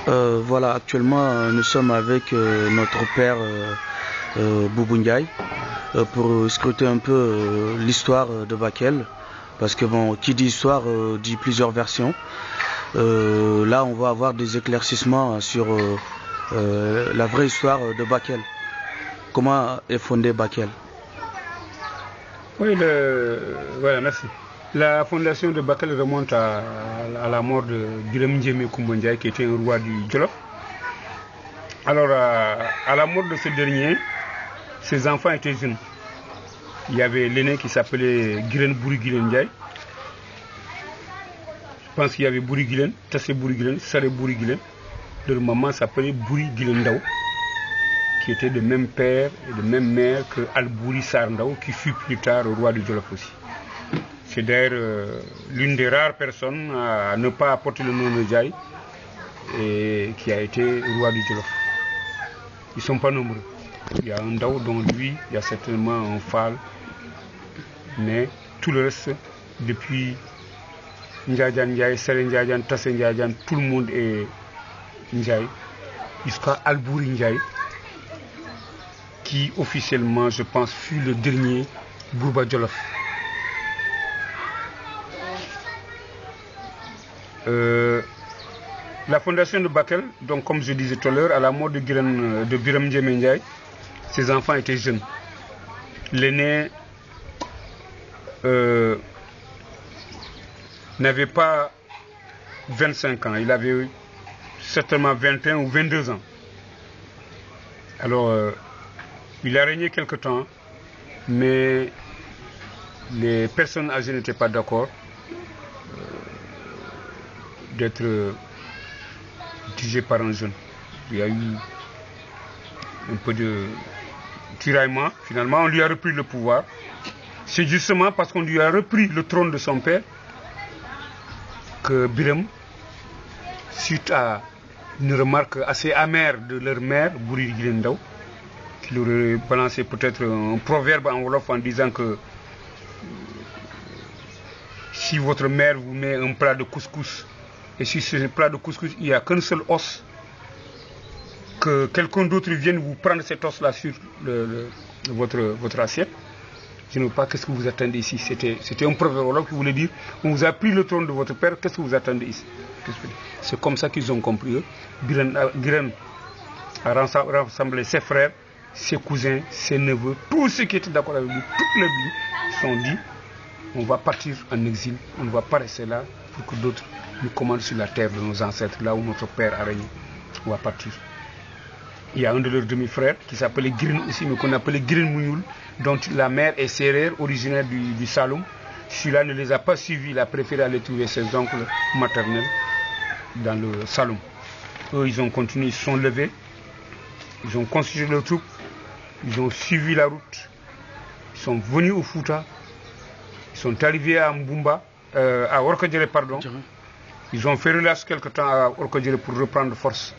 Voilà, actuellement nous sommes avec notre père Boubou Ndiaye pour scruter un peu l'histoire de Bakel. Parce que bon, qui dit histoire dit plusieurs versions. Là, on va avoir des éclaircissements sur la vraie histoire de Bakel. Comment est fondé Bakel? Oui, voilà, merci. La fondation de Bakel remonte à la mort de Biram Ndiémé Coumba Ndiaye, qui était un roi du Djolof. Alors, à la mort de ce dernier, ses enfants étaient jeunes. Il y avait l'aîné qui s'appelait Giren Bouri Gilen Ndiaye. Je pense qu'il y avait Bouri Gilen, Tassé Bouri Gilen, Saré Bouri Gilen. Leur maman s'appelait Bouri Gilen Ndao, qui était de même père et de même mère que Al-Bouri Sar Ndao, qui fut plus tard roi du Djolof aussi. C'est d'ailleurs l'une des rares personnes à ne pas apporter le nom de Ndiaye et qui a été roi du Djolof. Ils ne sont pas nombreux. Il y a un Ndao dont lui, il y a certainement un Fall, mais tout le reste, depuis Ndiaye Ndiaye, Sere Ndiaye, Tassé Ndiaye, tout le monde est Ndiaye, jusqu'à Al-Bouri Ndiaye, qui officiellement, je pense, fut le dernier Bourba Djolof. La fondation de Bakel, donc comme je disais tout à l'heure, à la mort de Biram Ndiémé Ndiaye, ses enfants étaient jeunes. L'aîné n'avait pas 25 ans, il avait certainement 21 ou 22 ans. Alors, il a régné quelque temps, mais les personnes âgées n'étaient pas d'accord d'être dirigées par un jeune. Il y a eu un peu de tiraillement. Finalement, on lui a repris le pouvoir. C'est justement parce qu'on lui a repris le trône de son père que Biram, suite à une remarque assez amère de leur mère, Bouri Gilen Ndao, qui leur aurait balancé peut-être un proverbe en wolof en disant que si votre mère vous met un plat de couscous, et si ce plat de couscous, il n'y a qu'un seul os, que quelqu'un d'autre vienne vous prendre cet os-là sur votre assiette, je ne sais pas qu'est-ce que vous attendez ici. C'était un proverbe wolof qui voulait dire, on vous a pris le trône de votre père, qu'est-ce que vous attendez ici? C'est comme ça qu'ils ont compris. Giren a rassemblé ses frères, ses cousins, ses neveux, tous ceux qui étaient d'accord avec lui, toute la vie, ils se sont dit, on va partir en exil, on ne va pas rester là pour que d'autres nous commandent sur la terre de nos ancêtres, là où notre père a régné. On va partir. Il y a un de leurs demi-frères qui s'appelait Giren aussi, mais qu'on appelait Giren Mounioul, dont la mère est sérère, originaire du Saloum. Celui-là ne les a pas suivis, il a préféré aller trouver ses oncles maternels dans le Saloum. Eux, ils ont continué, ils se sont levés, ils ont constitué leurs troupes, ils ont suivi la route, ils sont venus au Fouta, ils sont arrivés à Mbumba, à Orkodjere, pardon. Ils ont fait relâche quelque temps à Orkodjere pour reprendre force.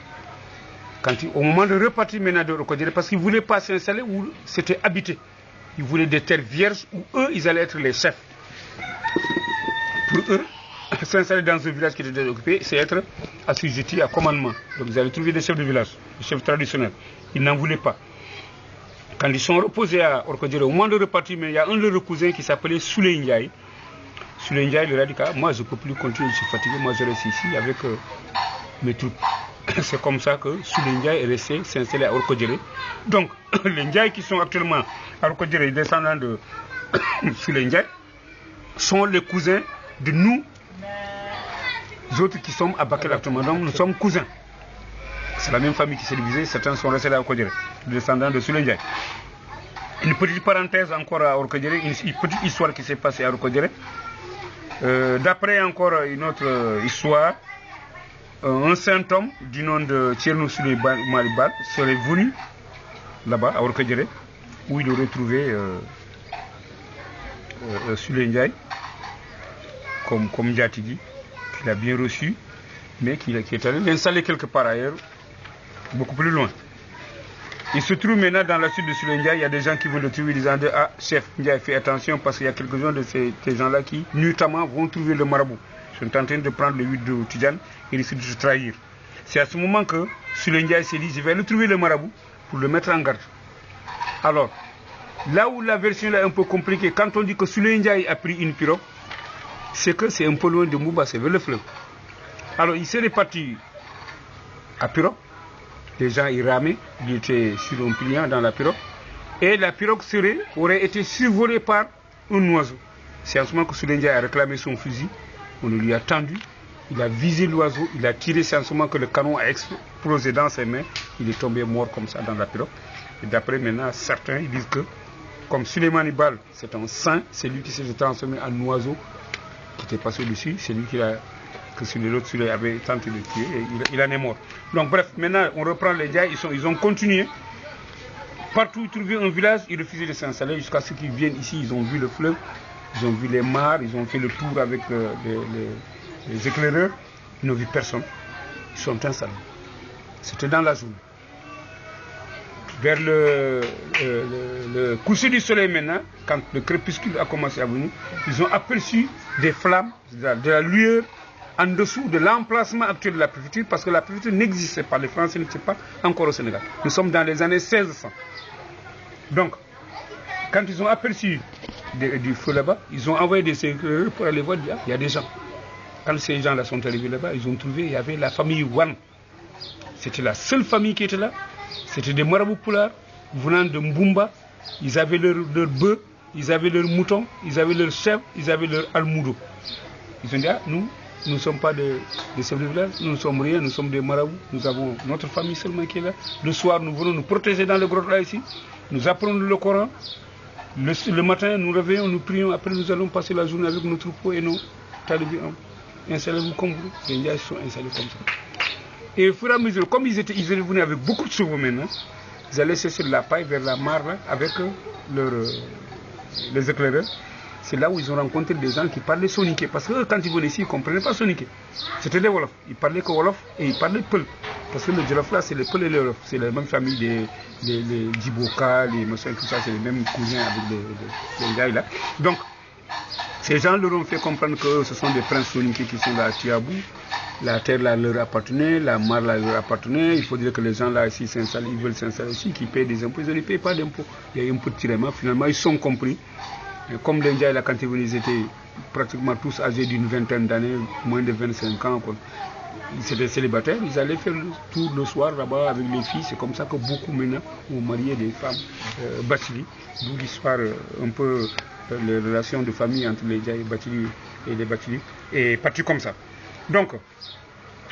Au moment de repartir maintenant de Orkodjere, parce qu'ils ne voulaient pas s'installer où c'était habité. Ils voulaient des terres vierges où eux, ils allaient être les chefs. Pour eux, s'installer dans un village qui était déjà occupé, c'est être assujetti à commandement. Donc ils allaient trouver des chefs de village, des chefs traditionnels. Ils n'en voulaient pas. Quand ils sont reposés à Orkodjere, au moment de repartir, mais il y a un de leurs cousins qui s'appelait Souley Ndiaye. Souley Ndiaye leur a dit, moi je ne peux plus continuer, je suis fatigué, moi je reste ici avec mes troupes. C'est comme ça que Souley Ndiaye est resté s'installer à Orkodjere. Donc, les Ndiaye qui sont actuellement à Orkodjere, les descendants de Souley Ndiaye, sont les cousins de nous autres qui sommes à Bakel actuellement. Donc, nous sommes cousins. C'est la même famille qui s'est divisée, certains sont restés là à Orkodjere, les descendants de Souley Ndiaye. Une petite parenthèse encore à Orkodjere, une petite histoire qui s'est passée à Orkodjere. D'après encore une autre histoire, un saint homme du nom de Thierno Souley Malibal serait venu là-bas à Orkodjere, où il aurait trouvé Souley Ndiaye comme Diatigi, qu'il a bien reçu, mais qui est allé l'installer quelque part ailleurs, beaucoup plus loin. Il se trouve maintenant dans la suite de Souley Ndiaye, il y a des gens qui vont le trouver disant ah chef Ndiaye, fais attention parce qu'il y a quelques-uns de ces gens-là qui nuitamment vont trouver le marabout. Ils sont en train de prendre le huile de Tidjane et risquent de se trahir. C'est à ce moment que Souley Ndiaye s'est dit, je vais aller trouver le marabout pour le mettre en garde. Alors, là où la version est un peu compliquée, quand on dit que Souley Ndiaye a pris une pirogue, c'est que c'est un peu loin de Mouba, c'est vers le fleuve. Alors, il s'est réparti à pirogue. Les gens y ramaient, il était sur un pliant dans la pirogue. Et la pirogue aurait été survolée par un oiseau. C'est en ce moment que Souley Ndiaye a réclamé son fusil. On le lui a tendu. Il a visé l'oiseau. Il a tiré. C'est en ce moment que le canon a explosé dans ses mains. Il est tombé mort comme ça dans la pirogue. Et d'après maintenant, certains ils disent que, comme Souleymane Baal, c'est un saint, c'est lui qui s'est transformé en oiseau qui était passé dessus. C'est lui que l'autre Souley avait tenté de tuer. Et il en est mort. Donc bref, maintenant on reprend les Ndiaye. Ils ont continué. Partout où ils trouvaient un village, ils refusaient de s'installer jusqu'à ce qu'ils viennent ici. Ils ont vu le fleuve, ils ont vu les mares, ils ont fait le tour avec les éclaireurs. Ils n'ont vu personne. Ils sont installés. C'était dans la journée. Vers le coucher du soleil maintenant, quand le crépuscule a commencé à venir, ils ont aperçu des flammes, de la lueur en dessous de l'emplacement actuel de la préfecture, parce que la préfecture n'existait pas, les Français n'étaient pas encore au Sénégal. Nous sommes dans les années 1600. Donc, quand ils ont aperçu du feu là-bas, ils ont envoyé des éclaireurs pour aller voir, il y a des gens. Quand ces gens-là sont arrivés là-bas, ils ont trouvé, il y avait la famille Wan. C'était la seule famille qui était là. C'était des marabouts poulards venant de Mbumba. Ils avaient leur bœuf, ils avaient leurs moutons, ils avaient leurs chèvres, ils avaient leur almoudo. Ils ont dit, nous ne sommes pas des chefs de village, nous ne sommes rien, nous sommes des marabouts, nous avons notre famille seulement qui est là. Le soir, nous venons nous protéger dans le grotte là ici, nous apprenons le Coran. Le matin, nous réveillons, nous prions, après nous allons passer la journée avec nos troupeaux et nos talibés. Installez-vous comme vous. Les Ndiaye sont installés comme ça. Et au fur et à mesure, comme ils étaient venus avec beaucoup de chevaux maintenant, ils allaient chercher de la paille vers la mare là, avec les éclaireurs. C'est là où ils ont rencontré des gens qui parlaient soniké. Parce que quand ils venaient ici, ils ne comprenaient pas soniké. C'était les Wolofs. Ils parlaient que Wolof et ils parlaient Peul. Parce que le Jolof là, c'est les Peul et les Wolof. C'est la même famille des Djiboka, les machins, tout ça. C'est les mêmes cousins avec les Ndiaye là. Donc, ces gens leur ont fait comprendre que ce sont des princes soniké qui sont là à Tiabou. La terre là leur appartenait, la mare là leur appartenait. Il faudrait que les gens là ici s'installent, ils veulent s'installer ici, qui payent des impôts. Ils ne payent pas d'impôts. Il y a un peu de tirement. Finalement, ils sont compris. Et comme les Ndiaye là, quand ils venaient, ils étaient pratiquement tous âgés d'une vingtaine d'années, moins de 25 ans. Ils étaient célibataires, ils allaient faire le tour le soir là-bas avec les filles. C'est comme ça que beaucoup maintenant ont marié des femmes Bathily. D'où l'histoire un peu les relations de famille entre les Ndiaye Bathily et les Bathily est partie comme ça. Donc,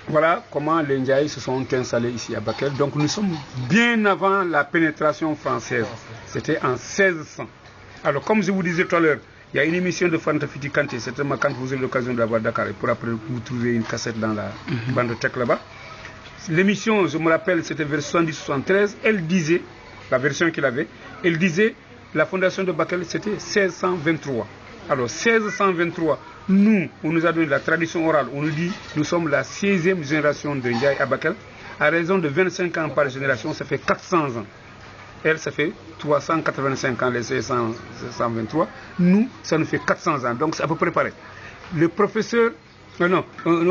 voilà comment les Ndiaye se sont installés ici à Bakel. Donc nous sommes bien avant la pénétration française. C'était en 1600. Alors comme je vous disais tout à l'heure, il y a une émission de Fanta Fiti Kanté, certainement quand vous avez l'occasion d'avoir Dakar, et pour après vous trouver une cassette dans la bande tech là-bas. L'émission, je me rappelle, c'était vers 70-73, elle disait, la version qu'il avait, elle disait, la fondation de Bakel c'était 1623. Alors 1623, nous, on nous a donné la tradition orale, on nous dit, nous sommes la 16e génération de Ndiaye à Bakel, à raison de 25 ans par génération, ça fait 400 ans. Elle, ça fait 385 ans, les 1623. Nous, ça nous fait 400 ans. Donc, c'est à peu près pareil. Le professeur, un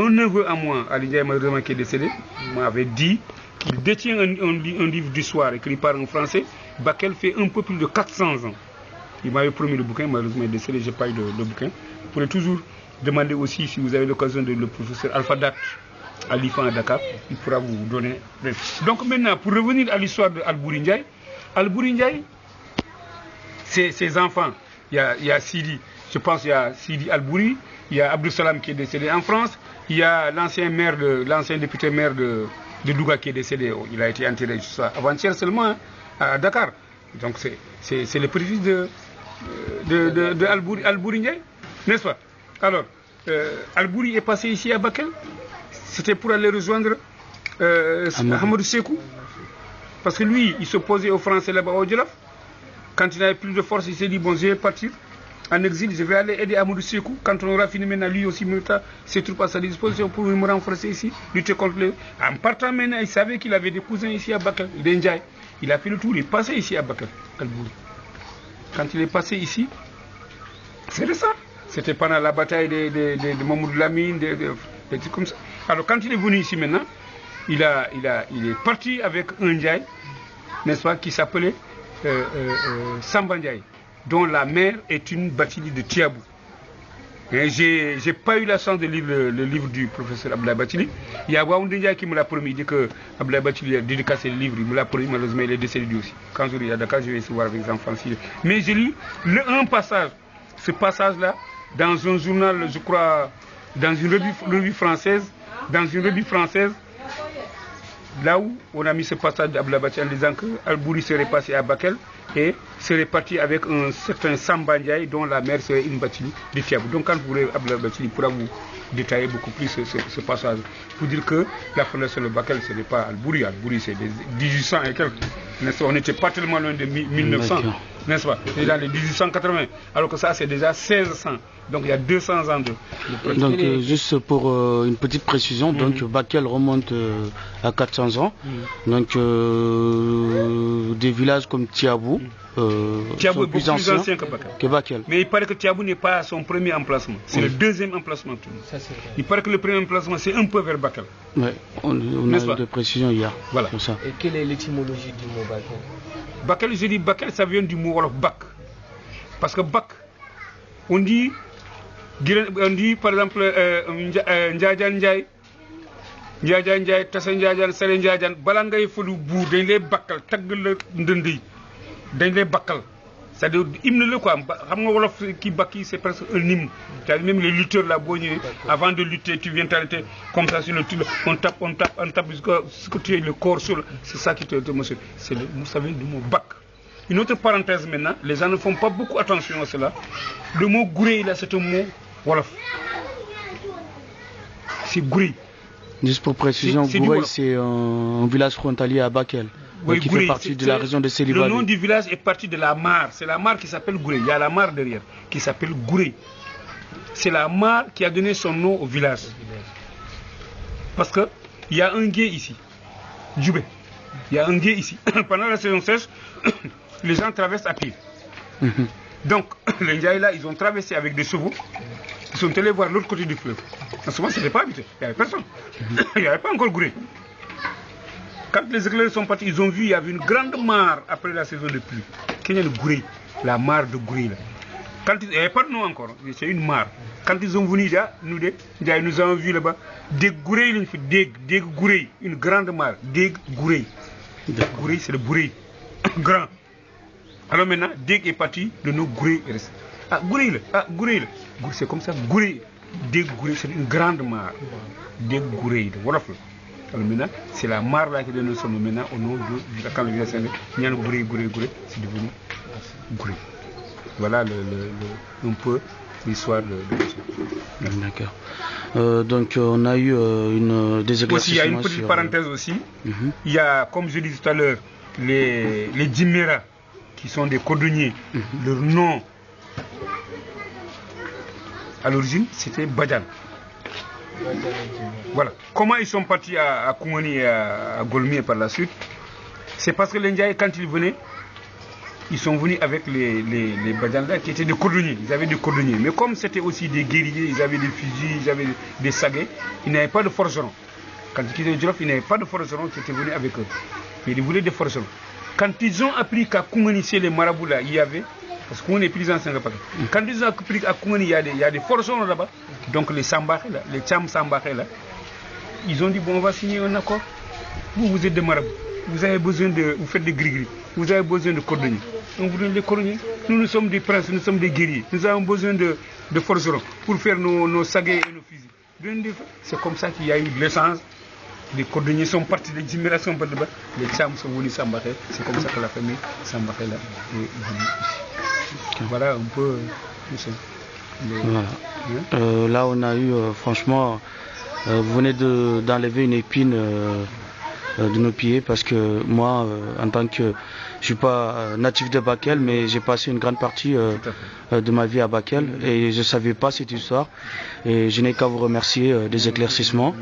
neveu à moi, Ali Ndiaye, malheureusement, qui est décédé, m'avait dit qu'il détient un livre d'histoire écrit par un Français. Bakel fait un peu plus de 400 ans. Il m'avait promis le bouquin, malheureusement, il est décédé, je n'ai pas eu de bouquin. Vous pourrez toujours demander aussi, si vous avez l'occasion, de le professeur Alpha Dat à l'IFAN à Dakar, il pourra vous donner. Donc, maintenant, pour revenir à l'histoire d'Albouri Ndiaye, Albouri Ndiaye, ses enfants, il y a Sidi, je pense il y a Sidi Albouri, il y a Abdou Salam qui est décédé en France, il y a l'ancien député maire de Louga qui est décédé, il a été enterré juste avant-hier seulement à Dakar. Donc c'est le petit-fils de Albouri Ndiaye, n'est-ce pas? Alors, Albouri est passé ici à Bakel, c'était pour aller rejoindre Hamadou Sékou. Parce que lui, il s'opposait aux Français là-bas au Djolof. Quand il n'avait plus de force, il s'est dit, bon, je vais partir en exil, je vais aller aider Amadou Sékou. Quand on aura fini maintenant, lui aussi, ses troupes à sa disposition pour me renforcer ici, lutter contre les... En partant maintenant, il savait qu'il avait des cousins ici à Bakel, les Ndiaye. Il a fait le tour, il est passé ici à Bakel, Albouri. Quand il est passé ici, c'est de ça. C'était pendant la bataille de Mamoudou Lamine, des trucs comme ça. Alors quand il est venu ici maintenant, il est parti avec un Ndiaye, n'est-ce pas, qui s'appelait Samba Ndiaye, dont la mère est une Batili de Tiabou. J'ai pas eu la chance de lire le livre du professeur Abdoulaye Batili. Il y a Waoundé Ndiaye qui me l'a promis, il dit que Abdoulaye Batili a dédicacé le livre, il me l'a promis, malheureusement il est décédé lui aussi. Quand je reviens à Dakar, je vais essayer de voir avec les enfants. Mais j'ai lu un passage, ce passage-là, dans un journal, je crois, dans une revue française, là où on a mis ce passage d'Abdoulaye Batili en disant que Al-Bouri serait passé à Bakel et serait parti avec un certain Samba Ndiaye dont la mère serait une Batili de Tiabou. Donc quand vous voulez, Abdoulaye Batili pourra vous détailler beaucoup plus ce passage. Pour dire que la fondation de Bakel, ce n'est pas Al-Bouri. Al-Bouri, c'est des 1800 et quelques. On n'était pas tellement loin de 1900, n'est-ce pas? C'est dans les 1880, alors que ça c'est déjà 1600. Donc il y a 200 ans de donc juste pour une petite précision, donc Bakel remonte à 400 ans. Donc des villages comme Tiabou, Tiabou est beaucoup plus ancien que Bakel. Mais il paraît que Tiabou n'est pas son premier emplacement, c'est le deuxième emplacement. Il paraît que le premier emplacement c'est un peu vers Bakel. Oui, on a eu des précisions hier. Voilà. Sur ça. Et quelle est l'étymologie du mot Bakel? Bakel, je dis Bakel, ça vient du mot wolof Bak. Parce que Bak, on dit par exemple Ndiadian Ndiaye, Ndiadian Ndiaye, Tassa Ndiadian, Sare Ndiadian, bala ngay falu buur dañ lay bakkal tagg la ndënd yi dañ lay bakkal. C'est-à-dire hymne le quoi, xam nga wolof ki bakki c'est presque un hymne. C'est-à-dire même les lutteurs là boo ñëwee avant de lutter tu viens t'arrêter comme ça sur le truc, on tape jusqu'à ce que tu aies le corps sur, c'est ça qui te émotionne. C'est le, vous savez, le mot bak. Une autre parenthèse maintenant, les gens ne font pas beaucoup attention à cela. Le mot gouré là c'est un mot wolof. C'est gouré. Juste pour précision, Gouré c'est un village frontalier à Bakel. Oui, qui Gouré, fait partie de la région de Célibat. Le nom du village est parti de la mare. C'est la mare qui s'appelle Gouré. Il y a la mare derrière qui s'appelle Gouré. C'est la mare qui a donné son nom au village. Parce qu'il y a un gué ici. Djoubé. Il y a un gué ici. Pendant la saison sèche, les gens traversent à pied. Donc, les Ndiaye là, ils ont traversé avec des chevaux. Ils sont allés voir l'autre côté du fleuve. En ce moment, ce n'était pas habité. Il n'y avait personne. Il n'y avait pas encore Gouré. Quand les éclaireurs sont partis, ils ont vu qu'il y avait une grande mare après la saison de pluie. Qu'il y a le Gouré, la mare de Gouré. Quand il n'y avait pas de nom encore, c'est une mare. Quand ils ont venu là, nous avons vu là-bas des Gouré, des Gouré, une grande mare, des Gouré. Gouré, c'est le Gouré, grand. Alors maintenant, dès qu'il est parti, le nom Gouré est resté. Ah, Gouré là, c'est comme ça, Gouré, des Gouré, c'est une grande mare. Des Gouré, voilà. Alors maintenant, c'est la mare là qui donne son nom maintenant au nom de quand le village il y a le Gouré, c'est devenu Gouré. Voilà un peu l'histoire de ça. D'accord. Donc on a eu des éclaircissements. Aussi, il y a une petite parenthèse aussi. Il y a, comme je disais tout à l'heure, les Djimera qui sont des cordonniers. Leur nom à l'origine c'était Badjan. Voilà. Comment ils sont partis à Koumani et à Golmier par la suite? C'est parce que les Ndiaye, quand ils venaient, ils sont venus avec les Badjans qui étaient des cordonniers. Ils avaient des cordonniers. Mais comme c'était aussi des guerriers, ils avaient des fusils, ils avaient des saguets, ils n'avaient pas de forgerons. Quand ils étaient Djolof, ils n'avaient pas de forgerons qui étaient venus avec eux. Mais ils voulaient des forgerons. Quand ils ont appris qu'à Koumani, chez les marabouts là, il y avait. Parce qu'on est plus ancien que quand ils ont appris à Koumani, il y a des forgerons là-bas. Donc les Sambakhé là, les Tcham Sambakhé là, ils ont dit bon, on va signer un accord. Vous êtes des marabouts, vous avez besoin de, vous faites des gris-gris, vous avez besoin de cordonniers. On vous donne les cordonniers. Nous sommes des princes, nous sommes des guerriers. Nous avons besoin de forgerons pour faire nos saguets et nos fusils. C'est comme ça qu'il y a eu de l'essence. Les cordonniers sont partis, les Djimera sont partis là-bas, les Tcham sont venus Sambakhé. C'est comme ça que la famille Sambakhé là est venue ici. Voilà un peu. Voilà. Là on a eu franchement vous venez d'enlever une épine de nos pieds parce que moi en tant que je suis pas natif de Bakel mais j'ai passé une grande partie de ma vie à Bakel et je savais pas cette histoire et je n'ai qu'à vous remercier des éclaircissements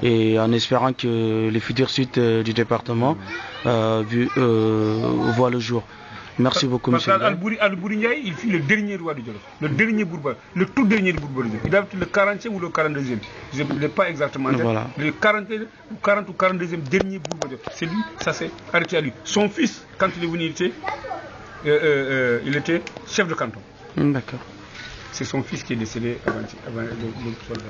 et en espérant que les futures suites du département voient le jour. Merci beaucoup, monsieur. Parce qu'Al-Bouri Ndiaye, il fut le dernier roi du Jolof, le dernier Bourba, le tout dernier Bourba du Jolof. Il a été le 40e ou le 42e, je ne l'ai pas exactement en tête. Voilà. Le 40 ou 42e dernier Bourba du Jolof. C'est lui, ça s'est arrêté à lui. Son fils, quand il est venu, il était chef de canton. D'accord. C'est son fils qui est décédé avant le soldat.